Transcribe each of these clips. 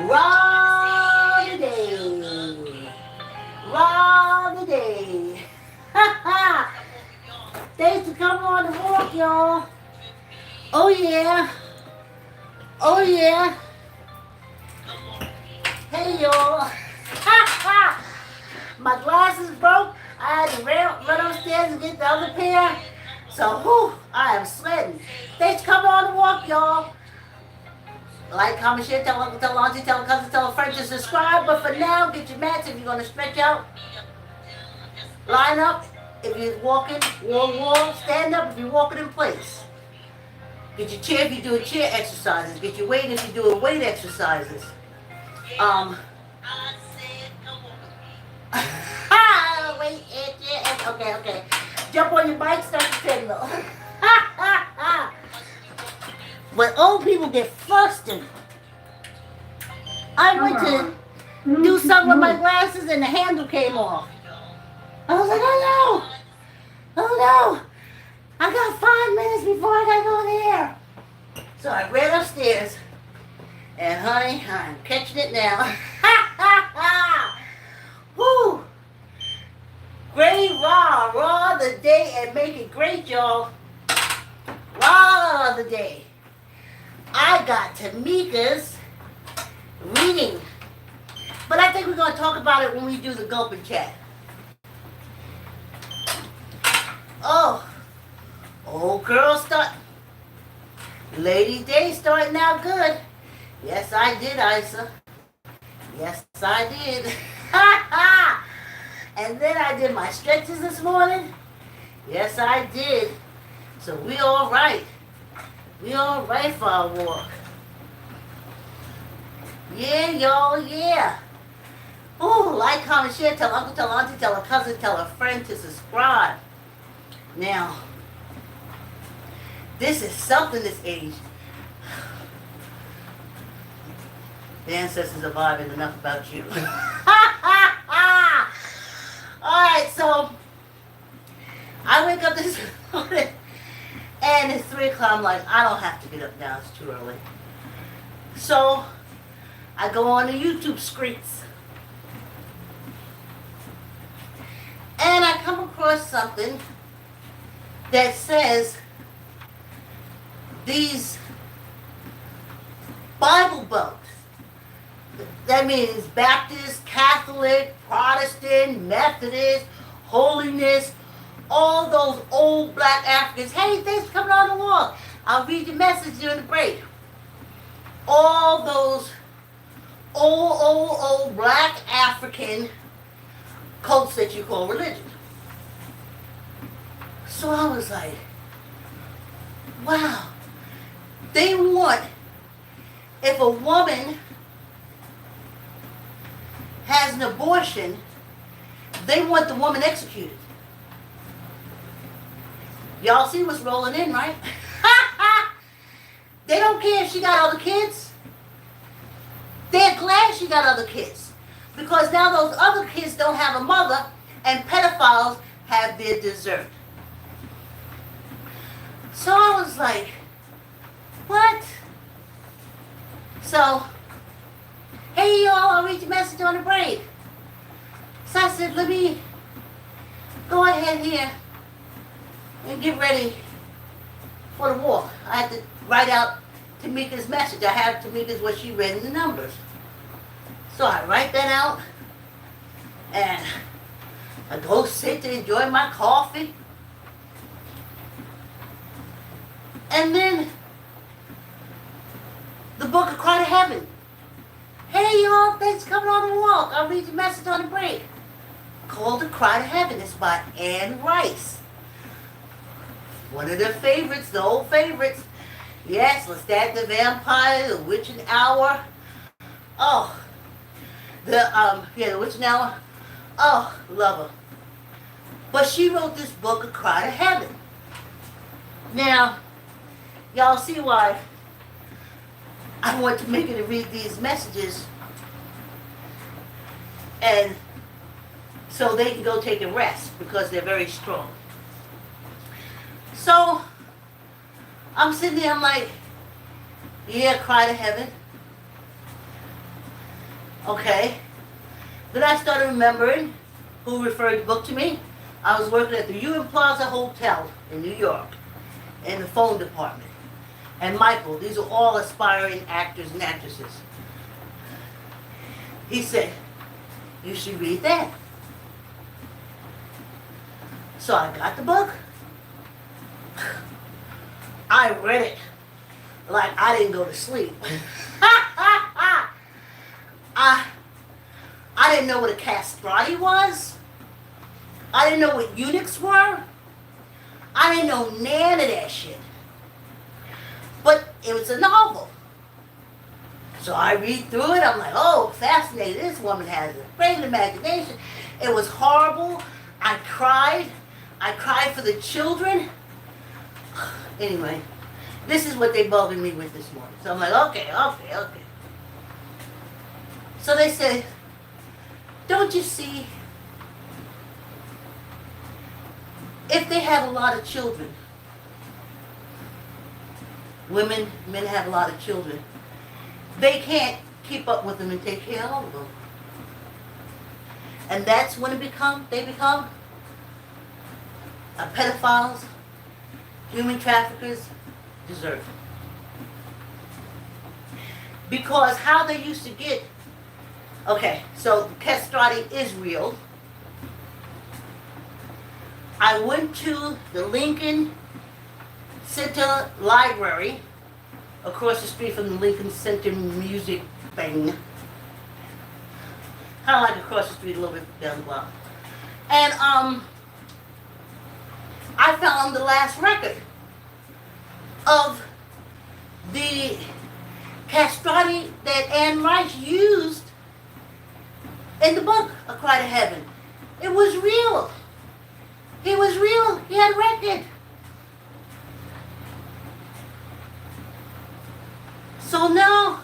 Raw today. Raw today. Ha ha. Thanks for coming on the walk, y'all. Oh yeah. Oh yeah. Hey y'all. Ha ha. My glasses broke. I had to run upstairs and get the other pair. So, whew, I am sweating. Thanks for coming on the walk, y'all. Like, comment, share, tell uncle, tell auntie, tell a cousin, tell a friend to subscribe. But for now, get your mats if you're going to stretch out. Line up if you're walking, wall, stand up if you're walking in place. Get your chair if you're doing chair exercises. Get your weight if you're doing weight exercises. Wait, okay. Jump on your bike, start the treadmill. When old people get flustered, I went to do something with my glasses and the handle came off. I was like, oh no, I got 5 minutes before I gotta go there. So I ran upstairs, and honey, I'm catching it now. Woo! Great raw the day, and make it great, y'all. Raw the day. I got Tamika's reading, but I think we're going to talk about it when we do the gulping chat. Oh, old girl Lady Day starting out good. Yes, I did, Isa. Yes, I did. And then I did my stretches this morning. Yes, I did. So we all right. We all right for our walk. Yeah, y'all, yeah. Ooh, like, comment, share, tell uncle, tell auntie, tell a cousin, tell a friend to subscribe. Now, this is something this age. The ancestors are vibing enough about you. Alright, so I wake up this morning and it's 3 o'clock. I'm like, I don't have to get up now, it's too early. So I go on the YouTube streets and I come across something that says these Bible Belts. That means Baptist, Catholic, Protestant, Methodist, Holiness, all those old black Africans. Hey, thanks for coming on the walk. I'll read your message during the break. All those old black African cults that you call religion. So I was like, wow. They want, if a woman has an abortion, they want the woman executed. Y'all see what's rolling in, right? They don't care if she got other kids. They're glad she got other kids. Because now those other kids don't have a mother and pedophiles have their dessert. So I was like, what? So, hey y'all, I'll read your message on the break. So I said, let me go ahead here and get ready for the walk. I had to write out Tamika's message. I have Tamika's what she read in the numbers. So I write that out and I go sit to enjoy my coffee. And then the book of Cry to Heaven. Hey y'all, thanks for coming on the walk. I'll read your message on the break. Called The Cry to Heaven. It's by Anne Rice. One of the favorites, the old favorites. Yes, Lestat the Vampire, The Witch and Hour. Oh, the Witch and Hour. Oh, love her. But she wrote this book, A Cry to Heaven. Now, y'all see why I want to make it to read these messages, and so they can go take a rest because they're very strong. So I'm sitting there, I'm like, yeah, Cry to Heaven. Okay. Then I started remembering who referred the book to me. I was working at the UN Plaza Hotel in New York in the phone department. And Michael, these are all aspiring actors and actresses. He said, you should read that. So I got the book. I read it like I didn't go to sleep. I didn't know what a castrati was. I didn't know what eunuchs were. I didn't know none of that shit. But it was a novel. So I read through it. I'm like, oh, fascinated. This woman has a great imagination. It was horrible. I cried. I cried for the children. Anyway, this is what they bugged me with this morning. So I'm like, okay. So they said, don't you see, if they have a lot of children, women, men have a lot of children, they can't keep up with them and take care of all of them. And that's when they become pedophiles, human traffickers, deserve. Because how they used to get, okay, so castrati is real. I went to the Lincoln Center Library across the street from the Lincoln Center music thing. Kind of like across the street a little bit down the block. And I found the last record of the castrati that Anne Rice used in the book, A Cry to Heaven. It was real. He was real. He had a record. So now,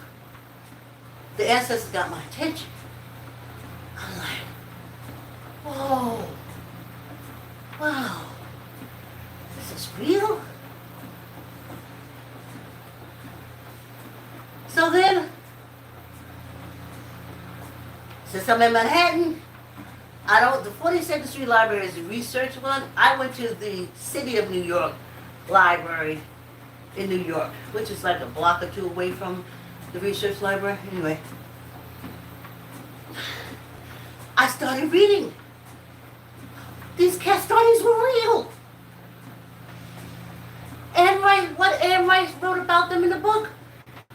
the ancestors got my attention. I'm like, whoa, wow, this is real? So then, since I'm in Manhattan, the 42nd Street Library is a research one. I went to the City of New York Library in New York, which is like a block or two away from the research library. Anyway, I started reading. These castratis were real. What Anne Rice wrote about them in the book,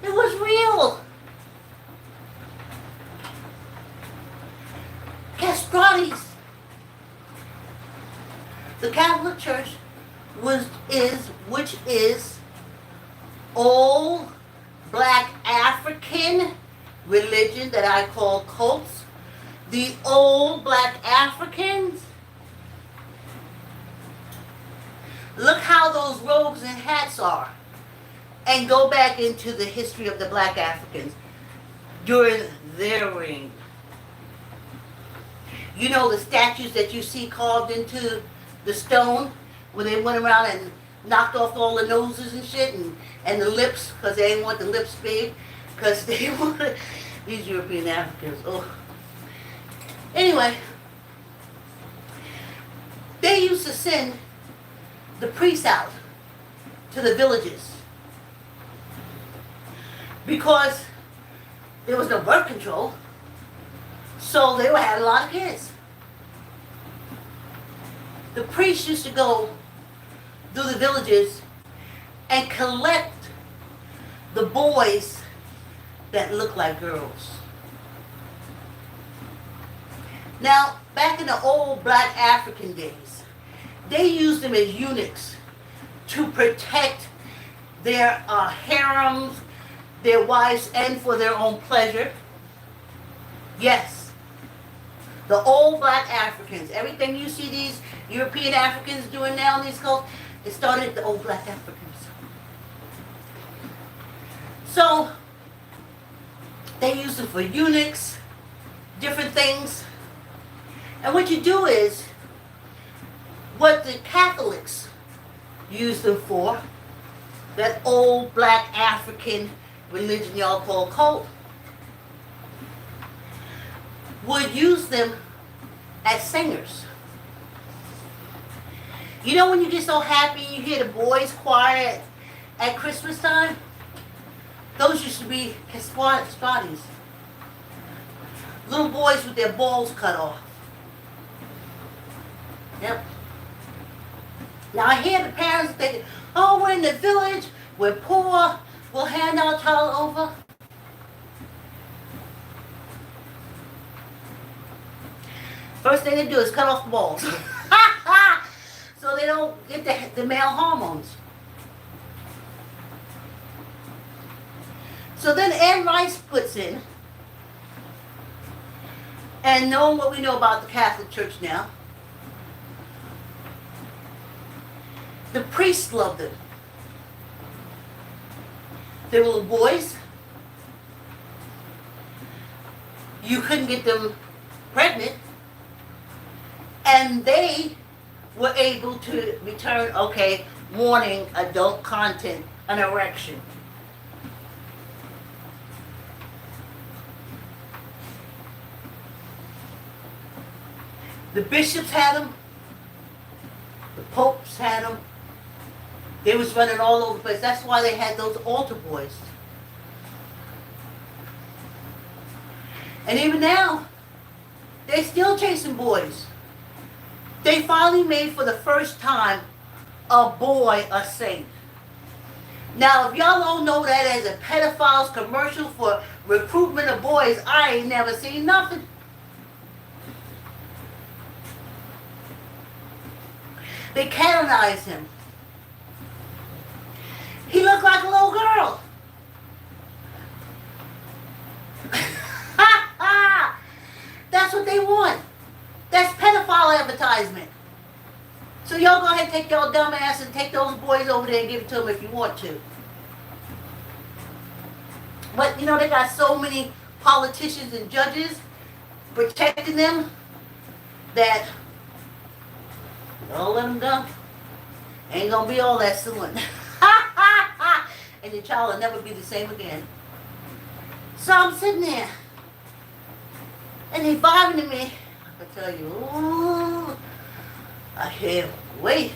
it was real. Castratis. The Catholic Church which is old black African religion that I call cults. The old black Africans. Look how those robes and hats are. And go back into the history of the black Africans during their reign. You know the statues that you see carved into the stone where they went around and knocked off all the noses and shit and the lips, because they didn't want the lips big, because they wanted these European Africans. Oh. Anyway, they used to send the priests out to the villages because there was no birth control, so they had a lot of kids. The priests used to go through the villages and collect the boys that look like girls. Now, back in the old black African days, they used them as eunuchs to protect their harems, their wives, and for their own pleasure. Yes, the old black Africans, everything you see these European Africans doing now in these cults, it started with the old black Africans. So, they use them for eunuchs, different things. And what you do is, what the Catholics use them for, that old black African religion y'all call cult, would use them as singers. You know when you get so happy you hear the boys' choir at Christmas time? Those used to be Spotties. Little boys with their balls cut off. Yep. Now I hear the parents thinking, oh, we're in the village, we're poor, we'll hand our child over. First thing they do is cut off the balls. So they don't get the male hormones. So then Anne Rice puts in, and knowing what we know about the Catholic Church now, the priests loved them. They were little boys. You couldn't get them pregnant. And they were able to return, okay, warning, adult content, an erection. The bishops had them. The popes had them. They was running all over the place. That's why they had those altar boys. And even now, they're still chasing boys. They finally made for the first time a boy a saint. Now, if y'all don't know that as a pedophile's commercial for recruitment of boys, I ain't never seen nothing. They canonized him. He looked like a little girl. That's what they want. That's pedophile advertisement. So y'all go ahead and take y'all dumb ass and take those boys over there and give it to them if you want to. But you know they got so many politicians and judges protecting them that don't let them go. Ain't gonna be all that soon. And your child will never be the same again. So I'm sitting there and they vibing to me. I tell you, ooh, I can't wait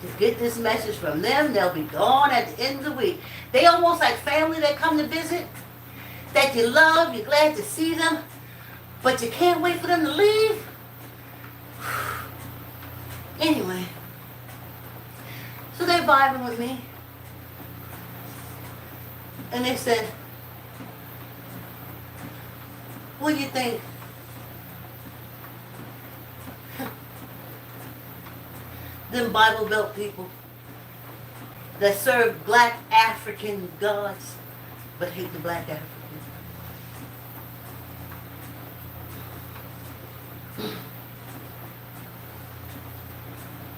to get this message from them. They'll be gone at the end of the week. They almost like family that come to visit, that you love, you're glad to see them, but you can't wait for them to leave. Anyway, so they're vibing with me. And they said, what do you think? Them Bible Belt people that serve black African gods but hate the black Africans.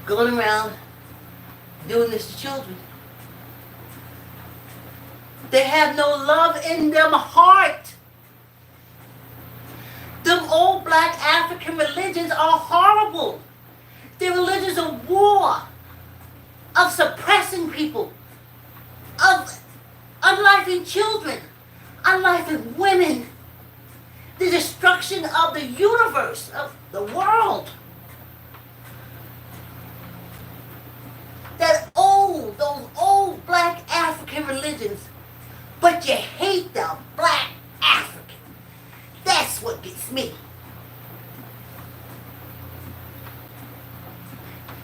Going around doing this to children. They have no love in them heart. Them old black African religions are horrible. They're religions of war, of suppressing people, of unlifing children, unlifing women, the destruction of the universe, of the world. Those old black African religions, but you hate the black African. That's what gets me.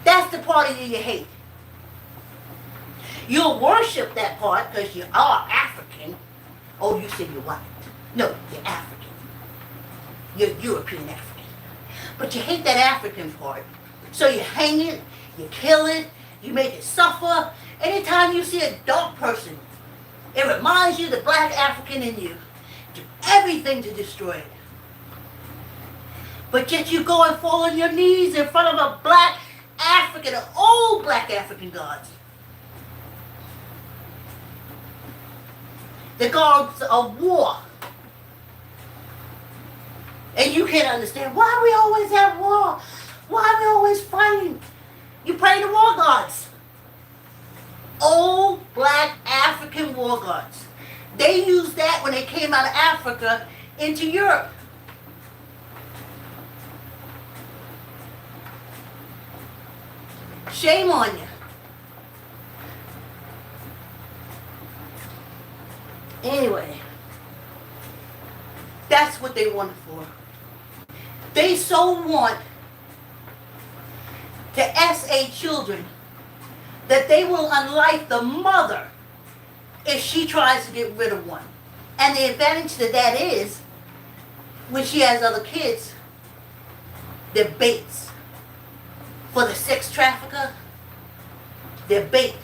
That's the part of you hate. You'll worship that part because you are African. Oh, you said you're white. No, you're African. You're European African. But you hate that African part. So you hang it, you kill it, you make it suffer. Anytime you see a dark person, it reminds you of the black African in you. Do everything to destroy it. But yet you go and fall on your knees in front of a black African, an old black African gods. The gods of war. And you can't understand why we always have war. Why we always fighting. You pray the war gods. Old black African war gods. They used that when they came out of Africa into Europe. Shame on you. Anyway, that's what they want it for. They so want to SA children that they will unlife the mother if she tries to get rid of one. And the advantage to that is, when she has other kids, they're baits for the sex trafficker, they're bait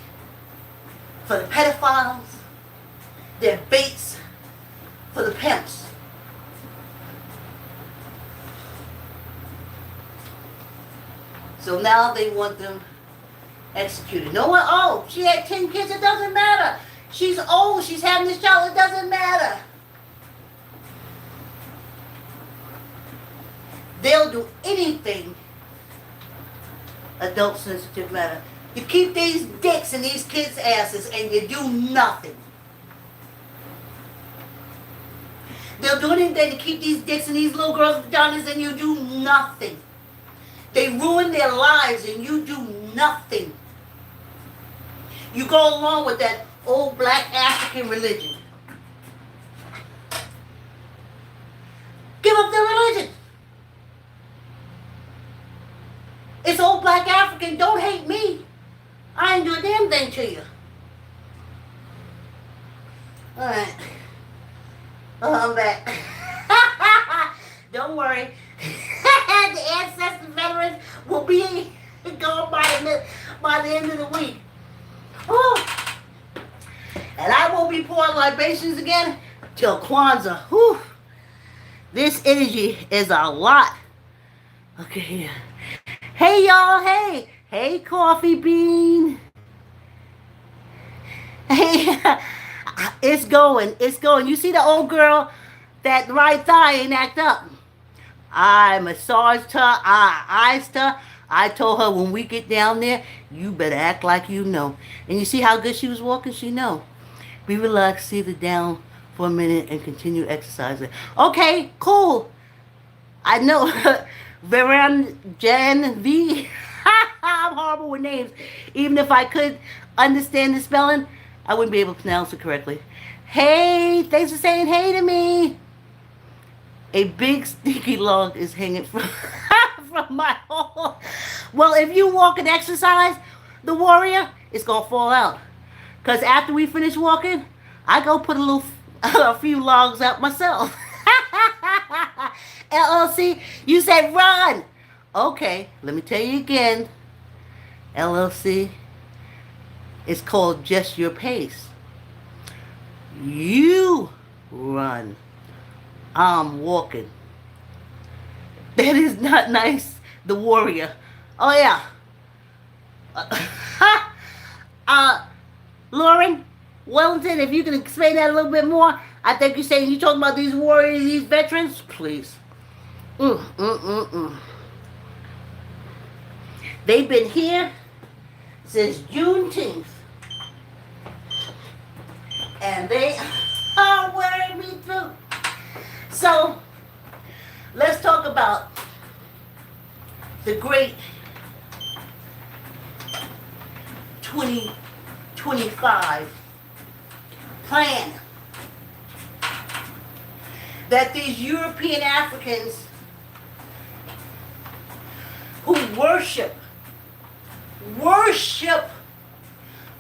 for the pedophiles, they're baits for the pimps. So now they want them executed. No one, oh, she had 10 kids, it doesn't matter. She's old, she's having this child, it doesn't matter. They'll do anything, adult sensitive matter, to keep these dicks in these kids' asses, and you do nothing. They'll do anything to keep these dicks in these little girls' vaginas, and you do nothing. They ruin their lives, and you do nothing. You go along with that old black African religion. Give up their religion. It's old black African. Don't hate me. I ain't do a damn thing to you. Alright. I'm back. Don't worry. The ancestor veterans will be gone by the end of the week. Whew. And I won't be pouring libations again till Kwanzaa. Whew. This energy is a lot. Okay. Hey y'all, hey. Hey Coffee Bean. Hey, it's going. You see the old girl, that right thigh ain't act up. I massaged her, I iced her. I told her, when we get down there, you better act like you know. And you see how good she was walking? She know. Be relaxed, sit it down for a minute, and continue exercising. Okay, cool. I know. Veran Jan V. I'm horrible with names. Even if I could understand the spelling, I wouldn't be able to pronounce it correctly. Hey, thanks for saying hey to me. A big stinky log is hanging from my hole. Well, if you walk and exercise, the warrior, it's gonna fall out. Cause after we finish walking, I go put a few logs out myself. LLC, you said run. Okay, let me tell you again. LLC, it's called Just Your Pace. You run. I'm walking. That is not nice. The warrior. Oh yeah. Lauren Wellington, if you can explain that a little bit more. I think you're saying you talking about these warriors, these veterans. Please. They've been here since Juneteenth, and they are wearing me through. So, let's talk about the great 2025 plan that these European Africans who worship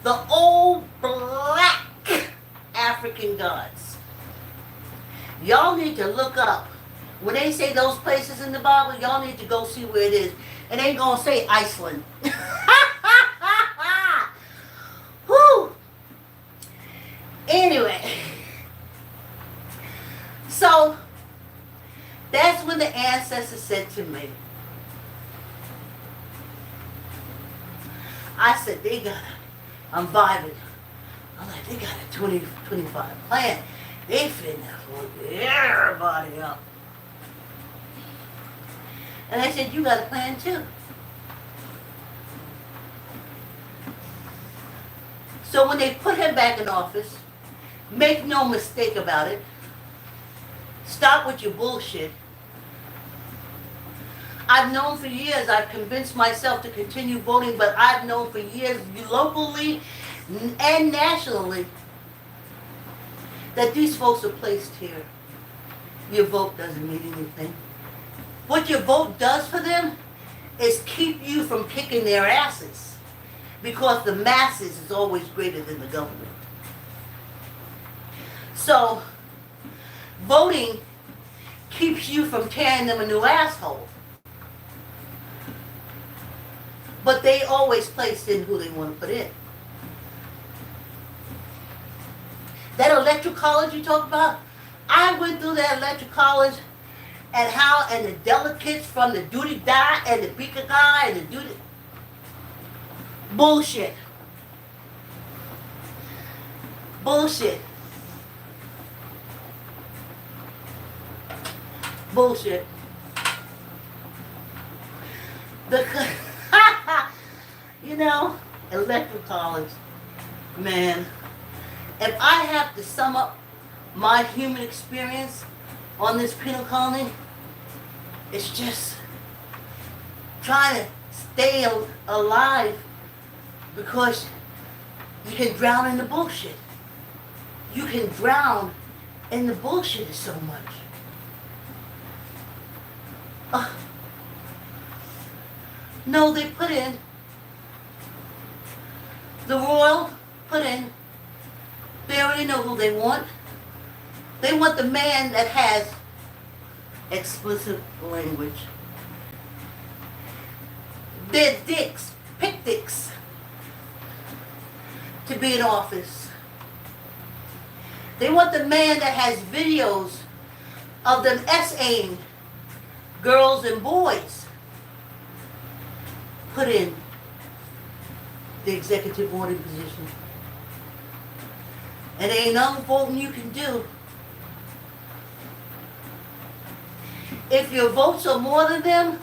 the old black African gods. Y'all need to look up. When they say those places in the Bible, y'all need to go see where it is. It ain't gonna say Iceland. Whew. Anyway. So, that's when the ancestors said to me, I said, they got it. I'm vibing. I'm like, they got a 2025 plan. They finna hook everybody up. And I said, you got a plan too. So when they put him back in office, make no mistake about it, stop with your bullshit. I've known for years, I've convinced myself to continue voting, but I've known for years, locally and nationally, that these folks are placed here. Your vote doesn't mean anything. What your vote does for them is keep you from kicking their asses, because the masses is always greater than the government. So, voting keeps you from tearing them a new asshole. But they always place in who they want to put in. That electoral college you talk about, I went through that electoral college, and the delegates from the duty die and the beaker guy and the duty bullshit. Bullshit. Bullshit. You know, electoral college, man. If I have to sum up my human experience on this penal colony, it's just trying to stay alive, because you can drown in the bullshit. You can drown in the bullshit so much. No, they put in, the royal put in, they already know who they want. They want the man that has explicit language. They're dicks, pick dicks, to be in office. They want the man that has videos of them S-ing girls and boys put in the executive voting position. And there ain't no voting you can do. If your votes are more than them,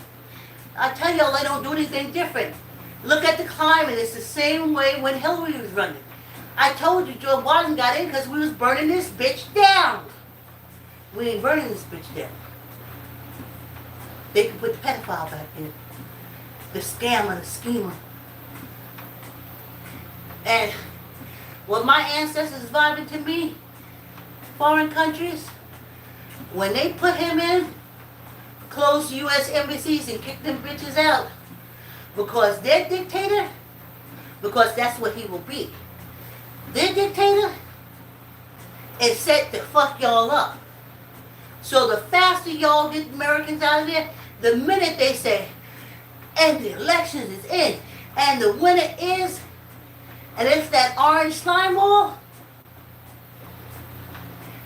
I tell y'all, they don't do anything different. Look at the climate. It's the same way when Hillary was running. I told you Joe Biden got in because we was burning this bitch down. We ain't burning this bitch down. They can put the pedophile back in. The scammer, the schemer. And what my ancestors vibing to me, foreign countries, when they put him in, close U.S. embassies and kick them bitches out, because their dictator, because that's what he will be. Their dictator is set to fuck y'all up. So the faster y'all get Americans out of there, the minute they say, and the elections is in, and the winner is, and it's that orange slime ball,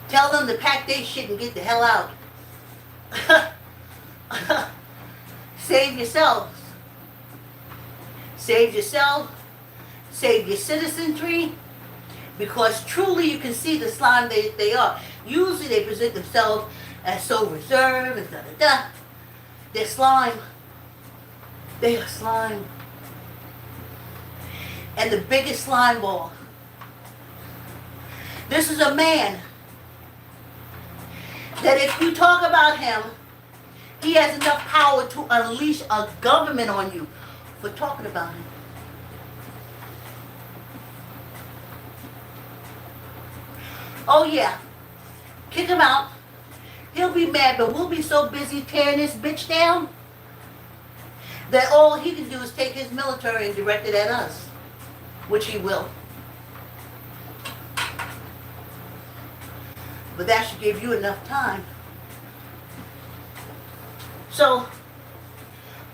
tell them to pack their shit and get the hell out. Save yourselves. Save yourself. Save your citizenry. Because truly you can see the slime they are. Usually they present themselves as so reserved and da-da-da. They're slime. They are slime. And the biggest slime ball. This is a man that if you talk about him, he has enough power to unleash a government on you for talking about him. Oh yeah, kick him out. He'll be mad, but we'll be so busy tearing this bitch down that all he can do is take his military and direct it at us, which he will. But that should give you enough time. So,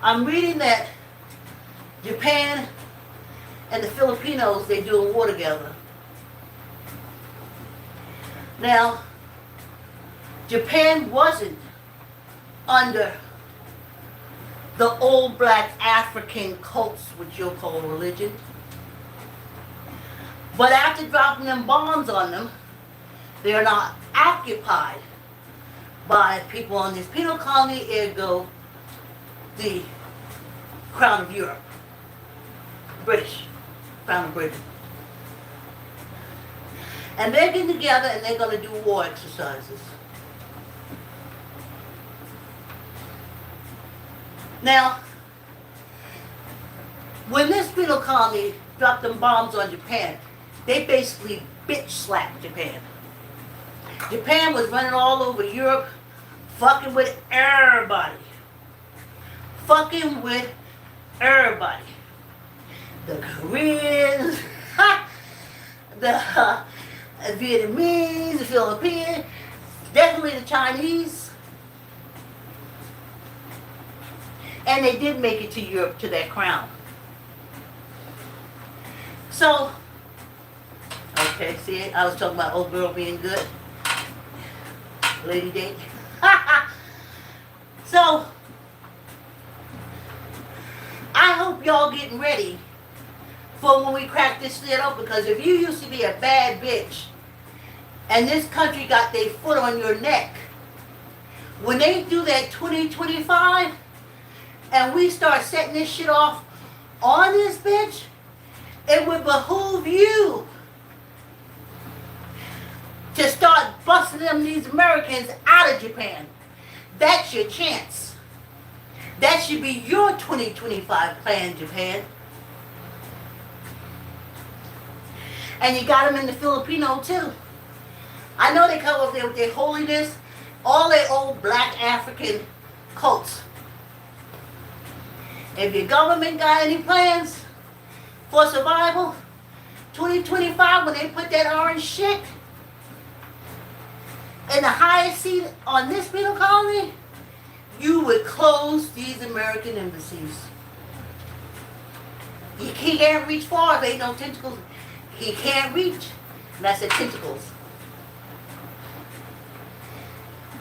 I'm reading that Japan and the Filipinos, they do a war together. Now, Japan wasn't under the old black African cults, which you'll call religion. But after dropping them bombs on them, they are not occupied by people on this penal colony, ergo the Crown of Europe, British, Crown of Britain. And they're getting together and they're going to do war exercises. Now, when this penal colony dropped them bombs on Japan, they basically bitch slapped Japan. Japan was running all over Europe, fucking with everybody. Fucking with everybody. The Koreans, the Vietnamese, the Philippines, definitely the Chinese. And they did make it to Europe, to that crown. So, okay, see, I was talking about old girl being good. Lady date. So, I hope y'all getting ready for when we crack this shit up, because if you used to be a bad bitch and this country got their foot on your neck, when they do that 2025 and we start setting this shit off on this bitch, it would behoove you to start busting these Americans out of Japan. That's your chance. That should be your 2025 plan, Japan. And you got them in the Filipino too. I know they come up there with their holiness, all their old black African cults. If your government got any plans for survival, 2025, when they put that orange shit in the highest seat on this penal colony, you would close these American embassies. He can't reach far if ain't no tentacles. He can't reach. And I said tentacles.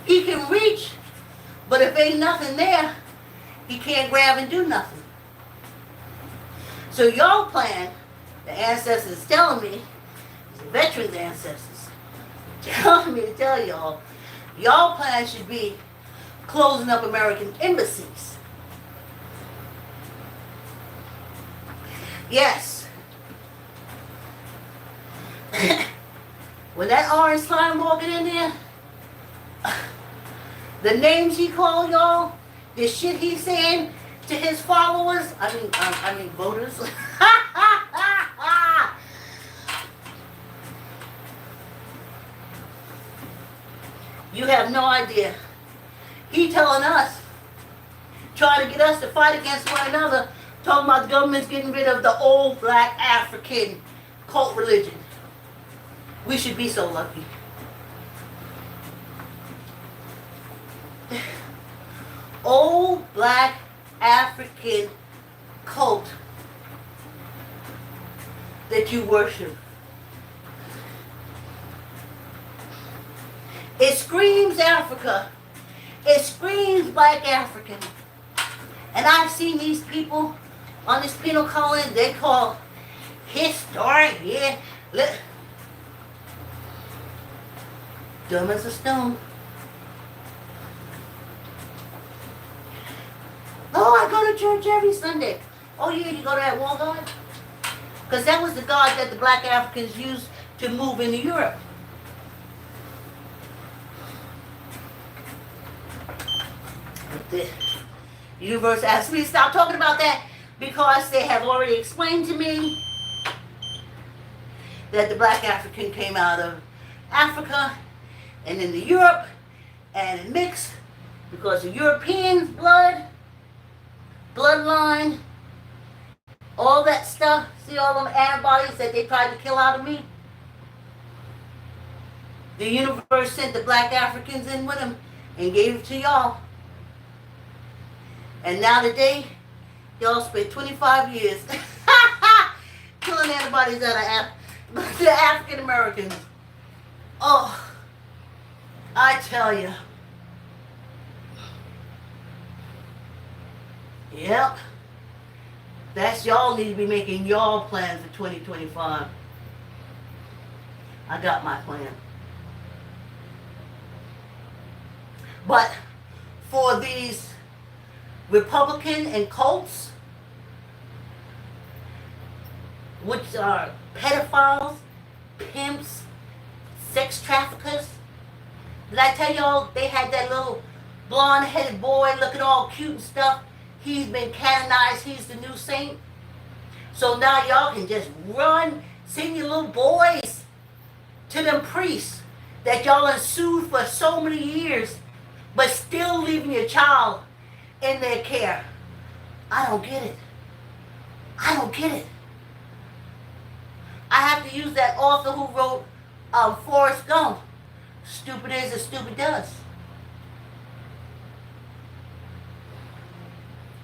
He can reach, but if ain't nothing there, he can't grab and do nothing. So y'all plan, the ancestors telling me, the veterans' ancestors, telling me to tell y'all plan should be closing up American embassies. Yes. When that orange slime walking in there, the names he called y'all, the shit he's saying to his followers, I mean voters. You have no idea. He telling us, trying to get us to fight against one another, talking about the government's getting rid of the old black African cult religion. We should be so lucky. Old black African cult that you worship. It screams Africa. It screams black African. And I've seen these people on this penal colony they call historic, yeah. Dumb as a stone. Oh, I go to church every Sunday. Oh yeah, you go to that wall God? Because that was the God that the black Africans used to move into Europe. The universe asked me to stop talking about that because they have already explained to me that the black African came out of Africa and into Europe and it mixed because of European bloodline, all that stuff. See all them antibodies that they tried to kill out of me? The universe sent the black Africans in with them and gave it to y'all. And now today, y'all spent 25 years killing antibodies out of the African Americans. Oh, I tell you. Yep. That's y'all need to be making y'all plans for 2025. I got my plan. But for these Republican and cults, which are pedophiles, pimps, sex traffickers, did I tell y'all they had that little blonde-headed boy looking all cute and stuff he's been canonized, he's the new saint. So now y'all can just run, send your little boys to them priests that y'all have sued for so many years, but still leaving your child in their care. I don't get it. I don't get it. I have to use that author who wrote Forrest Gump. Stupid is as stupid does.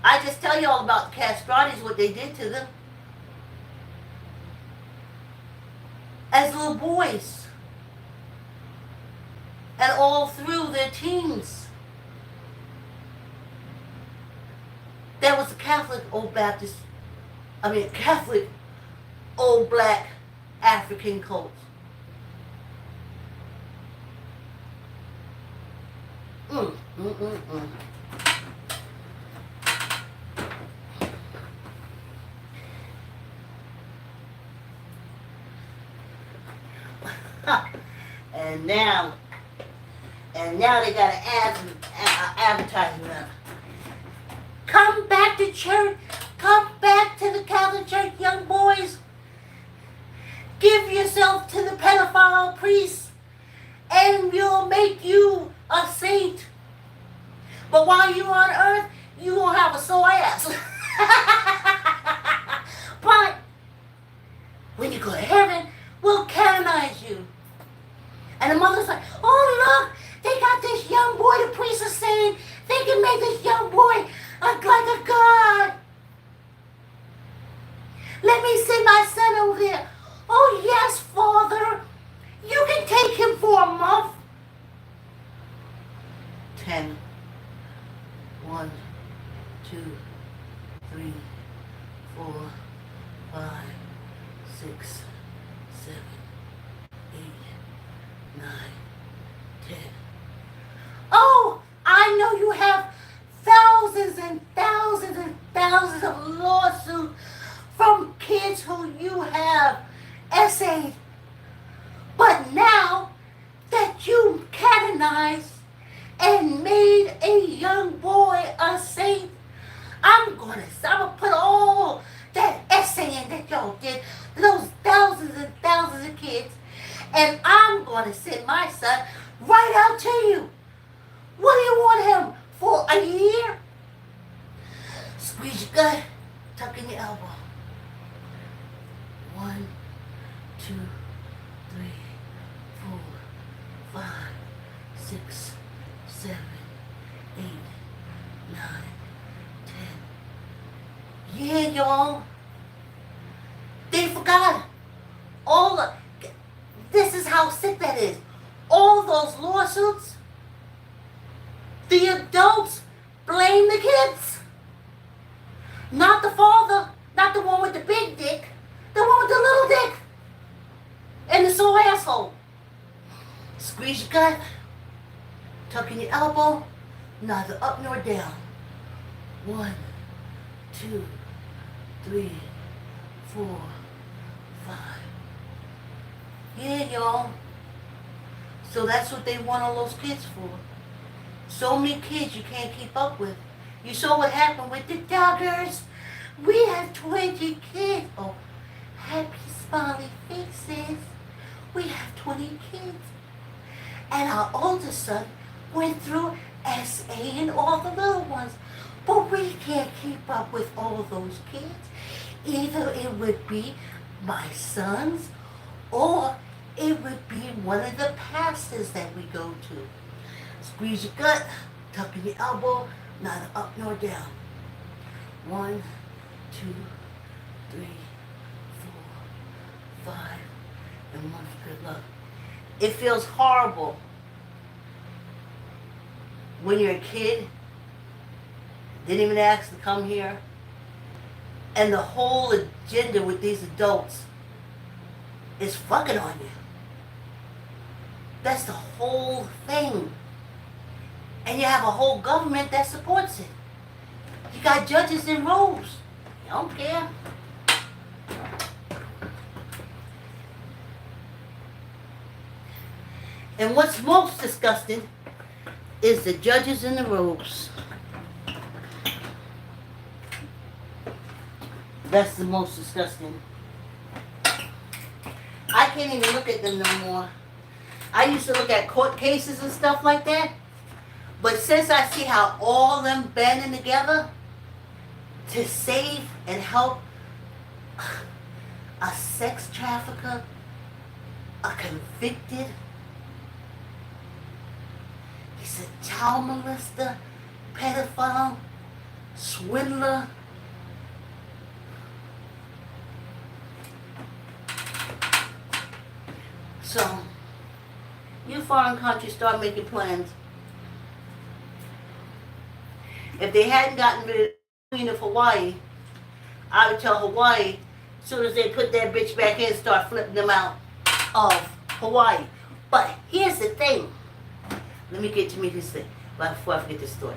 I just tell you all about the Castratis, what they did to them. As little boys. And all through their teens. That was the Catholic Catholic old black African cult. And now they got an advertisement. Come back to church. Come back to the Catholic Church, young boys. Give yourself to the pedophile priest, and we'll make you a saint. But while you're on earth, you won't have a sore ass. But when you go to heaven, we'll canonize you. And the mother's like, oh, look, they got this young boy, the priest is saying they can make this young boy like a god. Let me send my son over there. Oh, yes, Father. You can take him for a month. 10. 1, 2, 3, 4, 5, 6, 7, 8, 9, 10. Oh, I know you have thousands and thousands and thousands of lawsuits from kids who you have essayed. But now that you canonized and made a young boy a saint, I'm gonna put all that essaying that y'all did, those thousands and thousands of kids, and I'm gonna send my son right out to you. What do you want him for, a year? Squeeze your gut, tuck in your elbow. 1, 2, 3, 4, 5, 6, 7, 8, 9, 10. Yeah, y'all. They forgot. This is how sick that is. All those lawsuits, the adults blame the kids. Not the father, not the one with the big dick, the one with the little dick and the sore asshole. Squeeze your gut, tuck in your elbow, neither up nor down. 1, 2, 3, 4, 5. Yeah, y'all. So that's what they want all those kids for. So many kids you can't keep up with. You saw what happened with the Duggars. We had 20 kids. Oh, happy smiley faces. We have 20 kids. And our oldest son went through SA and all the little ones. But we can't keep up with all of those kids. Either it would be my sons or it would be one of the pastors that we go to. Squeeze your gut, tuck in your elbow, neither up nor down. 1, 2, 3, 4, 5, and 1 for good luck. It feels horrible when you're a kid, didn't even ask to come here, and the whole agenda with these adults is fucking on you. That's the whole thing. And you have a whole government that supports it. You got judges in robes. You don't care. And what's most disgusting is the judges in the robes. That's the most disgusting. I can't even look at them no more. I used to look at court cases and stuff like that. But since I see how all them banding together to save and help a sex trafficker, a convicted, he's a child molester, pedophile, swindler. So, you foreign countries start making plans. If they hadn't gotten rid of the Queen of Hawaii, I would tell Hawaii, as soon as they put that bitch back in, start flipping them out of Hawaii. But here's the thing. Let me get to me this thing before I forget this story.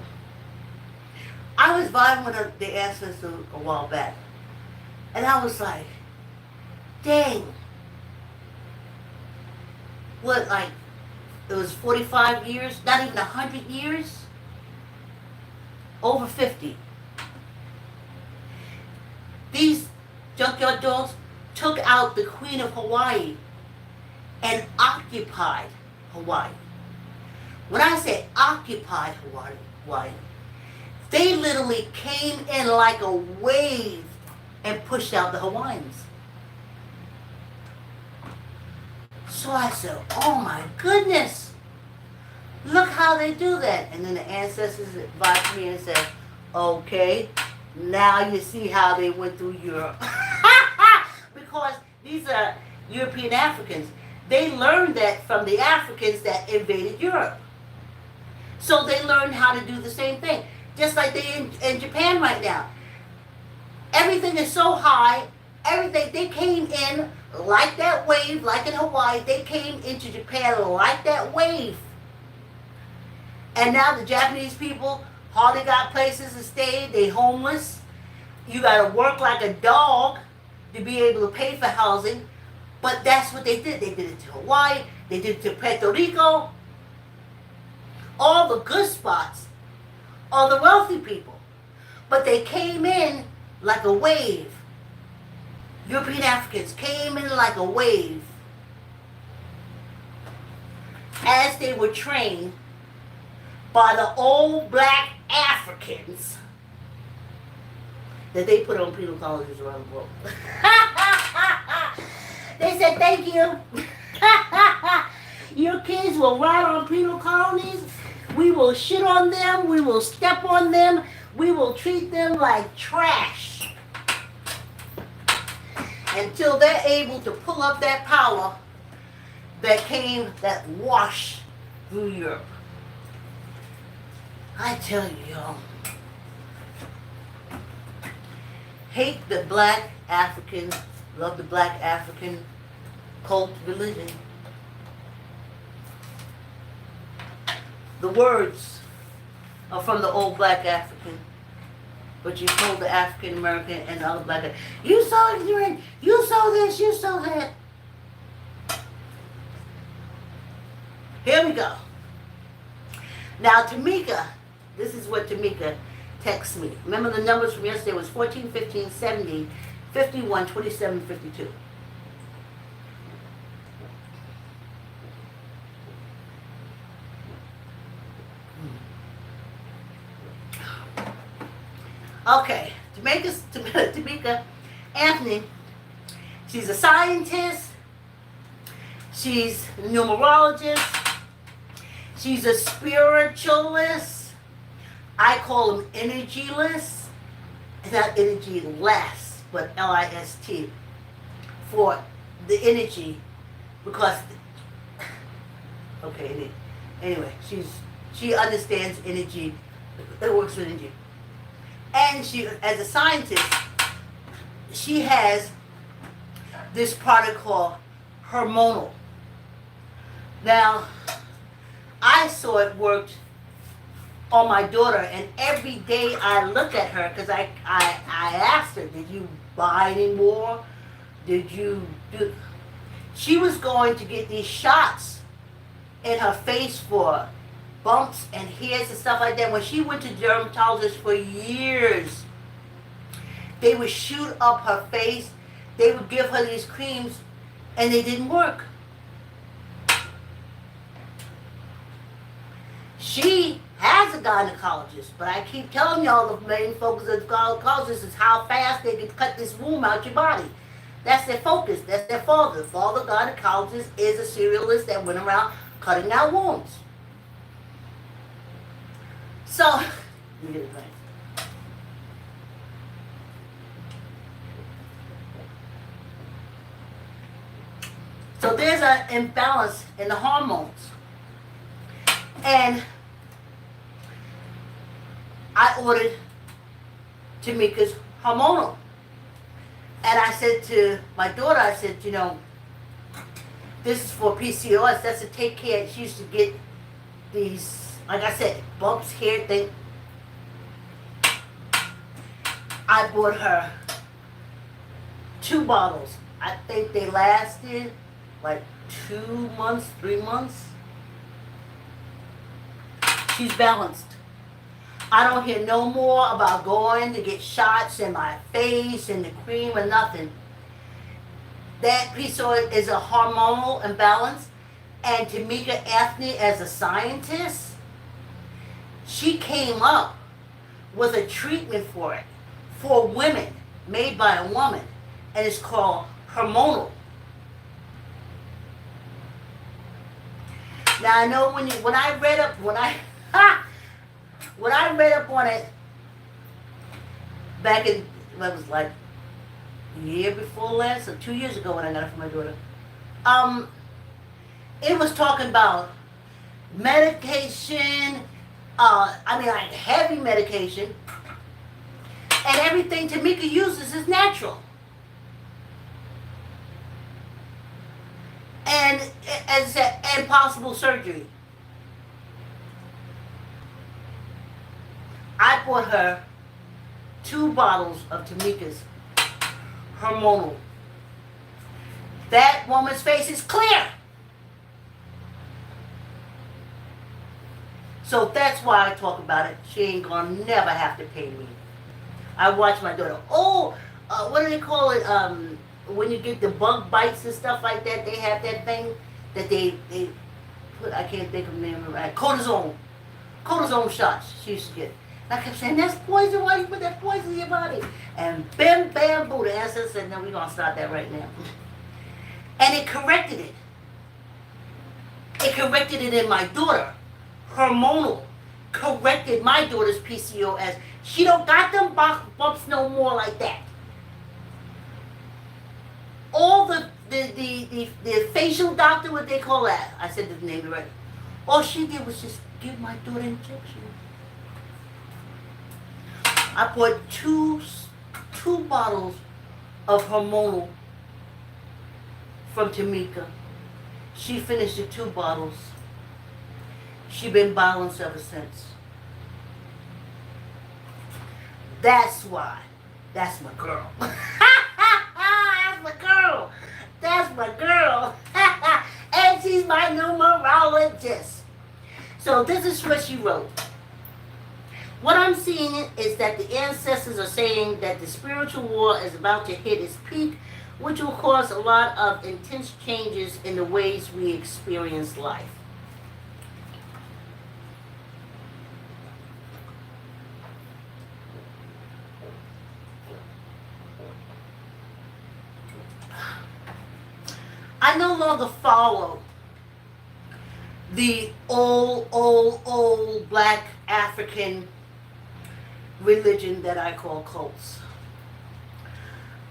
I was vibing with the ancestors a while back. And I was like, dang. What, like, it was 45 years? Not even 100 years? Over 50. These junkyard dogs took out the Queen of Hawaii and occupied Hawaii. When I say occupied Hawaii, they literally came in like a wave and pushed out the Hawaiians. So I said, oh my goodness, look how they do that. And then the ancestors advised me and said, okay, now you see how they went through Europe. Because these are European Africans. They learned that from the Africans that invaded Europe. So they learned how to do the same thing. Just like they in Japan right now. Everything is so high. Everything, they came in like that wave, like in Hawaii. They came into Japan like that wave. And now the Japanese people hardly got places to stay. They homeless. You got to work like a dog to be able to pay for housing. But that's what they did. They did it to Hawaii. They did it to Puerto Rico. All the good spots. All the wealthy people. But they came in like a wave. European Africans came in like a wave. As they were trained by the old black Africans that they put on penal colonies around the world. They said, thank you. Your kids will ride on penal colonies. We will shit on them. We will step on them. We will treat them like trash. Until they're able to pull up that power that washed through Europe. I tell you, y'all. Hate the black African, love the black African cult religion. The words are from the old black African. But you told the African American and the other black, you so ignorant, you so this, you so that. Here we go. Now Tamika, this is what Tamika texts me. Remember the numbers from yesterday was 14, 15, 17, 51, 27, 52. Okay, Tamika Anthony, she's a scientist, she's a numerologist, she's a spiritualist, I call them energyless, not energy-less, but L-I-S-T, for the energy, because, okay, anyway, she understands energy, it works with energy. And she, as a scientist, she has this product called hormonal. Now, I saw it worked on my daughter, and every day I look at her, because I asked her, did you buy any more? Did you do? She was going to get these shots in her face for bumps and hairs and stuff like that. When she went to dermatologists for years, They would shoot up her face. They would give her these creams, and they didn't work. She has a gynecologist, but I keep telling y'all the main focus of the gynecologist is how fast they can cut this womb out your body. That's their focus. That's their father. Father gynecologist is a serialist that went around cutting out wombs. So, let me get it right. So there's an imbalance in the hormones. And I ordered Tamika's hormonal. And I said to my daughter, I said, you know, this is for PCOS. That's to take care. She used to get these, like I said, bumps here, thing. I bought her 2 bottles. I think they lasted like 2 months, 3 months. She's balanced. I don't hear no more about going to get shots in my face and the cream or nothing. That PCOS is a hormonal imbalance. And Tamika Anthony, as a scientist, she came up with a treatment for it, for women, made by a woman. And it's called hormonal. Now I know when I read up on it back in what was like a year before last or 2 years ago when I got it from my daughter, it was talking about medication, like heavy medication, and everything Tamika uses is natural. And as I said, and possible surgery. I bought her 2 bottles of Tamika's hormonal. That woman's face is clear. So that's why I talk about it. She ain't gonna never have to pay me. I watch my daughter. What do they call it? When you get the bug bites and stuff like that, they have that thing that they put, I can't think of the name of it, cortisone shots she used to get. And I kept saying, that's poison, why do you put that poison in your body? And bam, bam, boo, the answer said, no, we're going to stop that right now. And it corrected it. It corrected it in my daughter. Hormonal. Corrected my daughter's PCOS. She don't got them bumps no more like that. All the facial doctor, what they call that, I said the name right. All she did was just give my daughter an injection. I bought two bottles of hormonal from Tamika. She finished the 2 bottles. She been balanced ever since. That's why. That's my girl. That's my girl. That's my girl. And she's my numerologist. So this is what she wrote. What I'm seeing is that the ancestors are saying that the spiritual war is about to hit its peak, which will cause a lot of intense changes in the ways we experience life. I no longer follow the old black African religion that I call cults.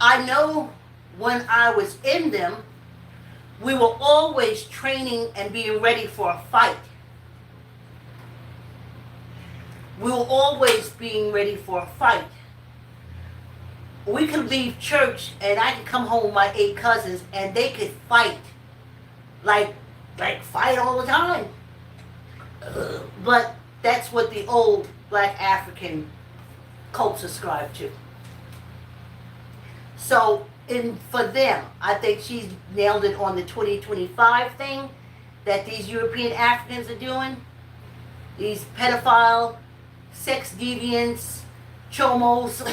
I know when I was in them, we were always training and being ready for a fight. We were always being ready for a fight. We could leave church and I could come home with my 8 cousins and they could fight. Like fight all the time. But that's what the old black African cults ascribe to. So for them, I think she's nailed it on the 2025 thing that these European Africans are doing. These pedophile, sex deviants, chomos.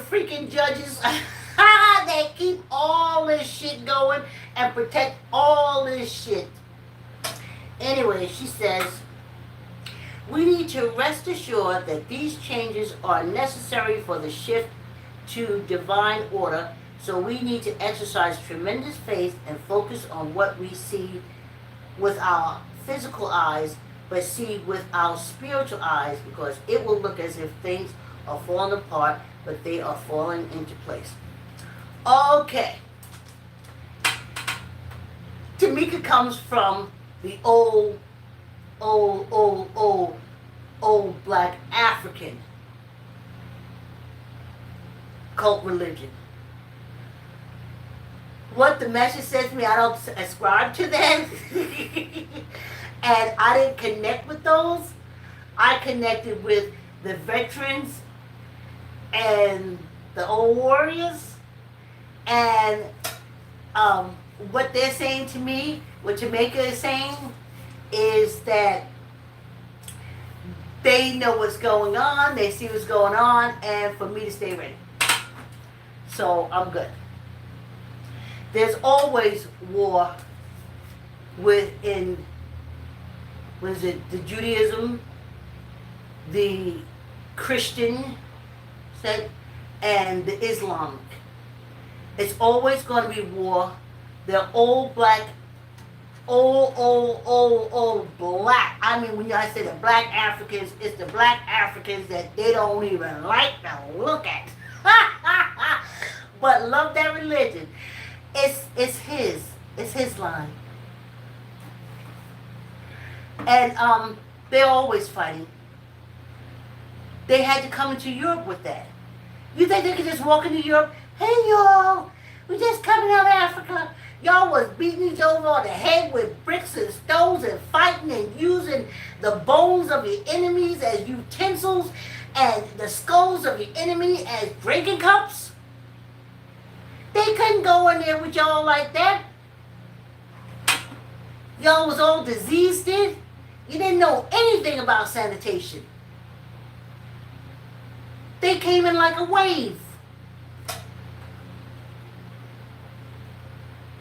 freaking judges that keep all this shit going and protect all this shit. Anyway, she says, we need to rest assured that these changes are necessary for the shift to divine order, so we need to exercise tremendous faith and focus on what we see with our physical eyes, but see with our spiritual eyes, because it will look as if things are falling apart, but they are falling into place. Okay. Tamika comes from the old black African cult religion. What the message says to me, I don't ascribe to that. And I didn't connect with those. I connected with the veterans and the old warriors. And what they're saying to me, what Jamaica is saying, is that they know what's going on, they see what's going on, and for me to stay ready. So I'm good. There's always war within, what is it, the Judaism, the Christian sect, and the Islamic. It's always going to be war. They're old black, old black. I mean, when I say the black Africans, it's the black Africans that they don't even like to look at. But love that religion. It's his line. And they're always fighting. They had to come into Europe with that. You think they could just walk into Europe? Hey y'all, we just coming out of Africa. Y'all was beating each other on the head with bricks and stones and fighting and using the bones of your enemies as utensils and the skulls of your enemy as drinking cups. They couldn't go in there with y'all like that. Y'all was all diseased in. You didn't know anything about sanitation. They came in like a wave.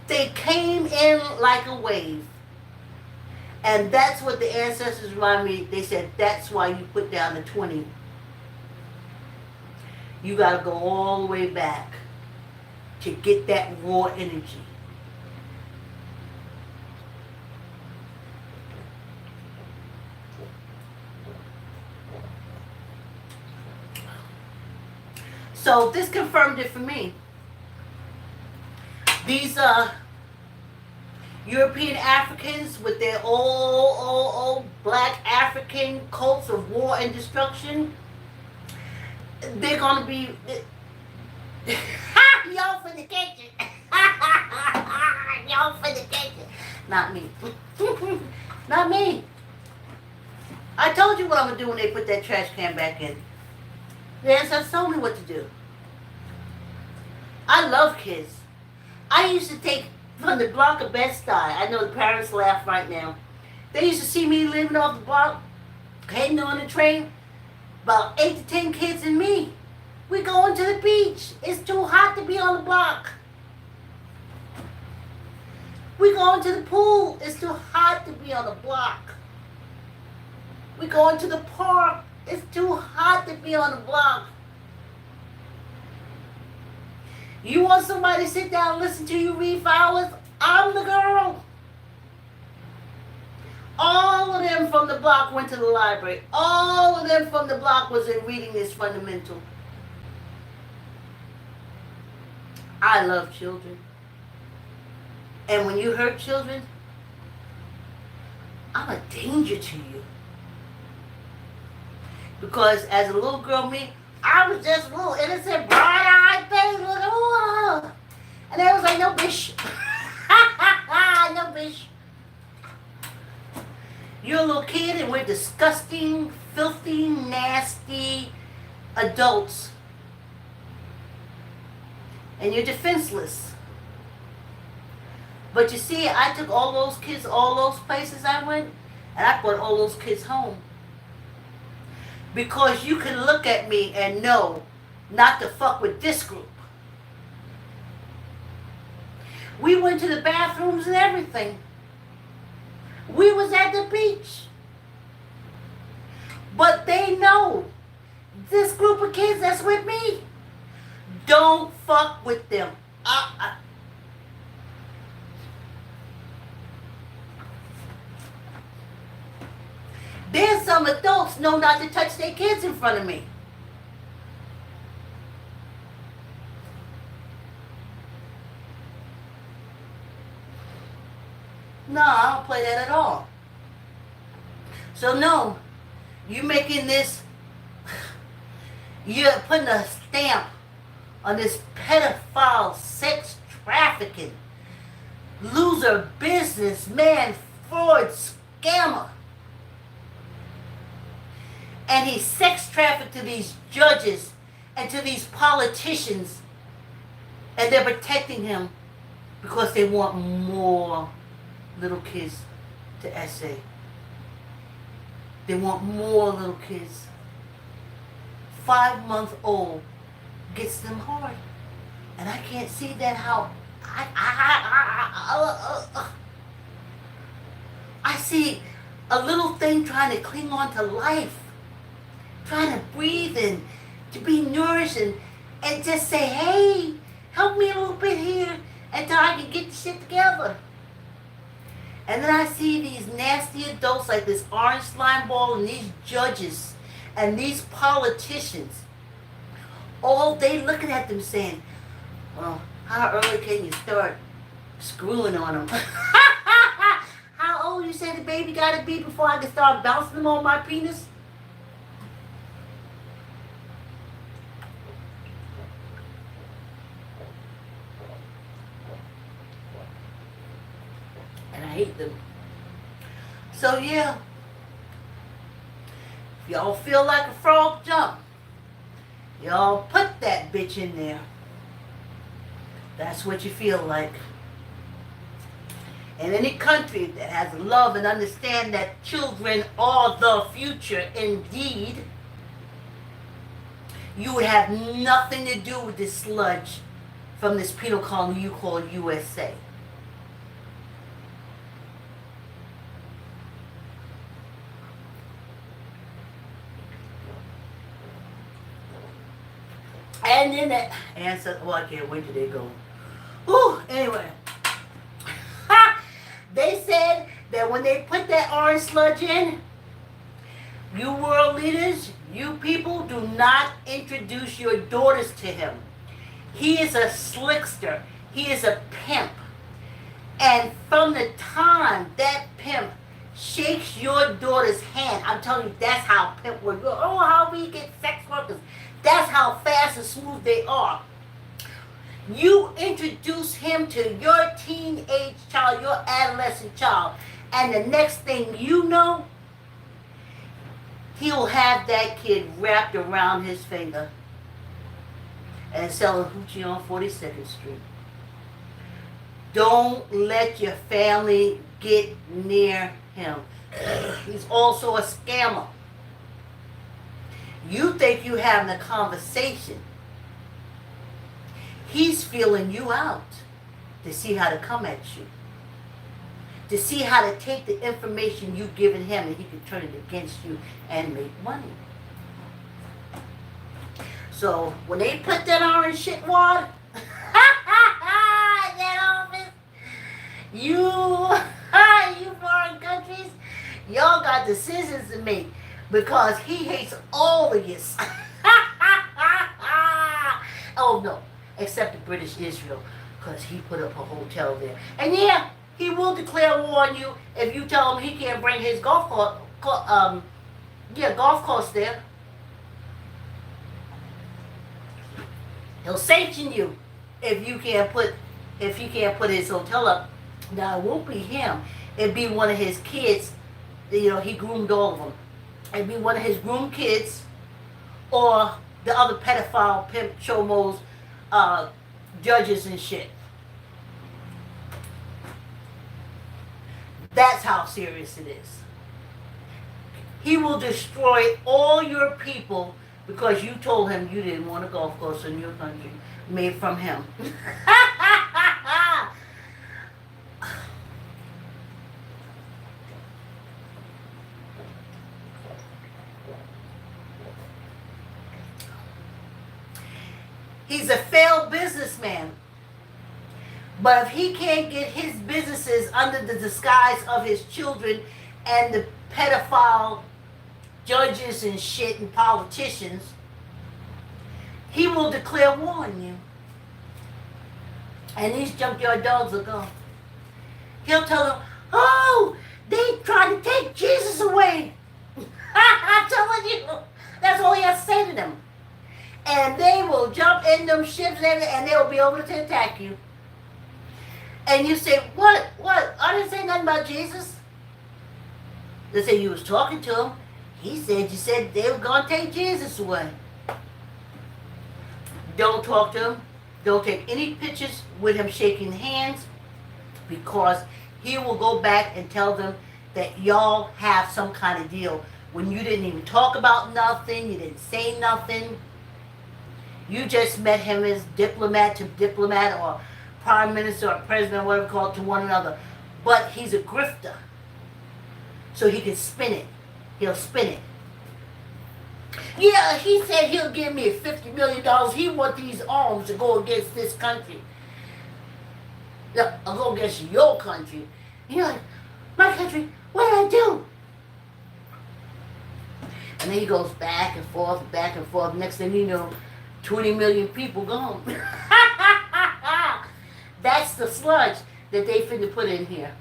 They came in like a wave. And that's what the ancestors remind me. They said, that's why you put down the 20. You got to go all the way back to get that raw energy. So this confirmed it for me. These European Africans with their old black African cults of war and destruction, they're going to be... Y'all for the kitchen. Y'all for the kitchen. Not me. Not me. I told you what I'm going to do when they put that trash can back in. The ancestors told me what to do. I love kids. I used to take from the block of Bed-Stuy. I know the parents laugh right now. They used to see me living off the block, heading on the train. About 8 to 10 kids and me. We going to the beach. It's too hot to be on the block. We going to the pool. It's too hot to be on the block. We going to the park. It's too hot to be on the block. You want somebody to sit down and listen to you read for hours? I'm the girl. All of them from the block went to the library. All of them from the block was in reading is fundamental. I love children. And when you hurt children, I'm a danger to you. Because as a little girl, me, I was just a little innocent, bright-eyed thing. And I was like, no, bish. No, bish. You're a little kid and we're disgusting, filthy, nasty adults. And you're defenseless. But you see, I took all those kids, all those places I went, and I brought all those kids home. Because you can look at me and know not to fuck with this group. We went to the bathrooms and everything. We was at the beach. But they know this group of kids that's with me, don't fuck with them. There's some adults know not to touch their kids in front of me. No, I don't play that at all. So no, you making this, you're putting a stamp on this pedophile, sex trafficking, loser, businessman, fraud, scammer. And he sex trafficked to these judges and to these politicians, and they're protecting him because they want more little kids to essay. They want more little kids. 5-month-old gets them hard. And I can't see that how I see a little thing trying to cling on to life, trying to breathe and to be nourished and just say, hey, help me a little bit here until I can get the shit together. And then I see these nasty adults like this orange slime ball and these judges and these politicians all day looking at them saying, well, how early can you start screwing on them? How old you say the baby got to be before I can start bouncing them on my penis? And I hate them. So yeah, if y'all feel like a frog jump, y'all put that bitch in there. That's what you feel like. In any country that has love and understand that children are the future indeed, you would have nothing to do with this sludge from this penal colony you call USA. And then that answer, well, I can't wait till they go. Whew, anyway. They said that when they put that orange sludge in, you world leaders, you people, do not introduce your daughters to him. He is a slickster. He is a pimp. And from the time that pimp shakes your daughter's hand, I'm telling you, that's how pimp works. Oh, how we get sex workers. That's how fast and smooth they are. You introduce him to your teenage child, your adolescent child, and the next thing you know, he'll have that kid wrapped around his finger and selling hoochie on 42nd Street. Don't let your family get near him. He's also a scammer. You think you're having a conversation. He's feeling you out to see how to come at you. To see how to take the information you've given him and he can turn it against you and make money. So when they put that orange shit water in that office, you foreign countries, y'all got decisions to make because he hates all of you. Oh no. Except the British Israel, because he put up a hotel there. And yeah, he will declare war on you if you tell him he can't bring his golf course there. He'll sanction you if he can't put his hotel up. Now it won't be him. It'd be one of his kids. You know, he groomed all of them. It'd be one of his groomed kids, or the other pedophile pimp chomos. Judges and shit. That's how serious it is. He will destroy all your people because you told him you didn't want a golf course in your country made from him. He's a failed businessman. But if he can't get his businesses under the disguise of his children and the pedophile judges and shit and politicians, he will declare war on you. And these junkyard dogs will go. He'll tell them, oh, they tried to take Jesus away. I'm telling you. That's all he has to say to them. And they will jump in them ships and they'll be able to attack you. And you say, what? I didn't say nothing about Jesus. They say you was talking to him. He said you said they were going to take Jesus away. Don't talk to him. Don't take any pictures with him shaking hands, because he will go back and tell them that y'all have some kind of deal when you didn't even talk about nothing, you didn't say nothing. You just met him as diplomat to diplomat, or prime minister or president, whatever you call it, to one another. But he's a grifter. So he can spin it. He'll spin it. Yeah, he said he'll give me $50 million. He wants these arms to go against this country. I'll go against your country. You're like, my country, what did I do? And then he goes back and forth, back and forth. Next thing you know, 20 million people gone. That's the sludge that they finna put in here.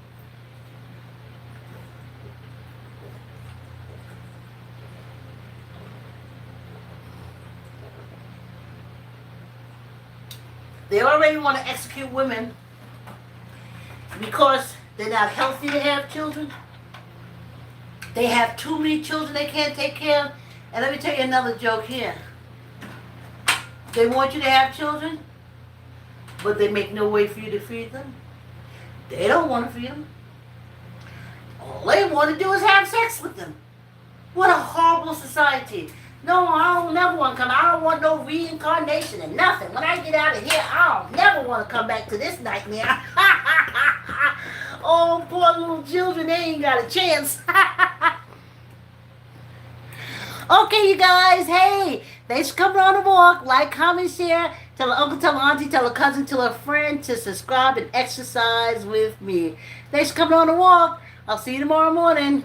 They already want to execute women because they're not healthy to have children. They have too many children they can't take care of. And let me tell you another joke here. They want you to have children, but they make no way for you to feed them. They don't want to feed them. All they want to do is have sex with them. What a horrible society. No, I don't never want to come. I don't want no reincarnation and nothing. When I get out of here, I don't never want to come back to this nightmare. Oh, poor little children, they ain't got a chance. Okay, you guys, hey, thanks for coming on the walk. Like, comment, share. Tell an uncle, tell an auntie, tell a cousin, tell a friend to subscribe and exercise with me. Thanks for coming on the walk. I'll see you tomorrow morning.